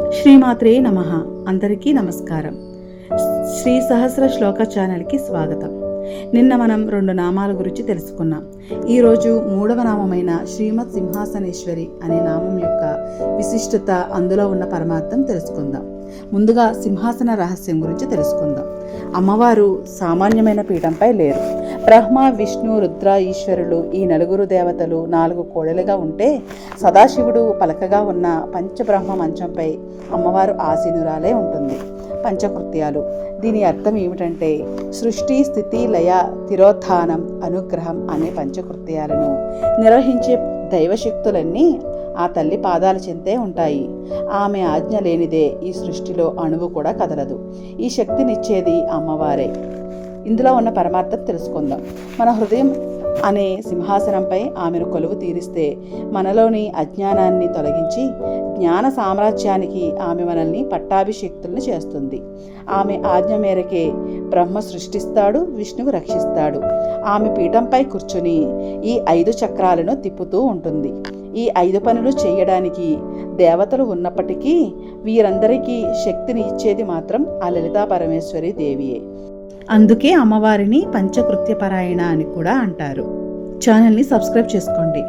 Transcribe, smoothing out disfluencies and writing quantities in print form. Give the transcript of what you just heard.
శ్రీమాత్రే నమః. అందరికీ నమస్కారం. శ్రీ సహస్ర శ్లోక ఛానల్కి స్వాగతం. నిన్న మనం 2 నామాల గురించి తెలుసుకున్నాం. ఈరోజు 3వ నామమైన శ్రీమత్ సింహాసనేశ్వరి అనే నామం యొక్క విశిష్టత, అందులో ఉన్న పరమార్థం తెలుసుకుందాం. ముందుగా సింహాసన రహస్యం గురించి తెలుసుకుందాం. అమ్మవారు సామాన్యమైన పీఠంపై లేరు. బ్రహ్మ, విష్ణు, రుద్ర, ఈశ్వరులు ఈ 4 దేవతలు 4 కోడలుగా ఉంటే, సదాశివుడు పలకగా ఉన్న పంచబ్రహ్మ మంచంపై అమ్మవారు ఆసీనురాలే ఉంటుంది. పంచకృత్యాలు, దీని అర్థం ఏమిటంటే సృష్టి, స్థితి, లయ, తిరోత్థానం, అనుగ్రహం అనే పంచకృత్యాలను నిర్వహించే దైవశక్తులన్నీ ఆ తల్లి పాదాల చెంతే ఉంటాయి. ఆమె ఆజ్ఞ లేనిదే ఈ సృష్టిలో అణువు కూడా కదలదు. ఈ శక్తినిచ్చేది అమ్మవారే. ఇందులో ఉన్న పరమార్థం తెలుసుకుందాం. మన హృదయం అనే సింహాసనంపై ఆమెను కొలువు తీరిస్తే మనలోని అజ్ఞానాన్ని తొలగించి జ్ఞాన సామ్రాజ్యానికి ఆమె మనల్ని పట్టాభిషేక్తులను చేస్తుంది. ఆమె ఆజ్ఞ మేరకే బ్రహ్మ సృష్టిస్తాడు, విష్ణువు రక్షిస్తాడు. ఆమె పీఠంపై కూర్చుని ఈ 5 చక్రాలను తిప్పుతూ ఉంటుంది. ఈ 5 పనులు చేయడానికి దేవతలు ఉన్నప్పటికీ వీరందరికీ శక్తిని ఇచ్చేది మాత్రం ఆ లలితా పరమేశ్వరి దేవియే. అందుకే అమ్మవారిని పంచకృత్యపరాయణ అని కూడా అంటారు. ఛానల్ని సబ్స్క్రైబ్ చేసుకోండి.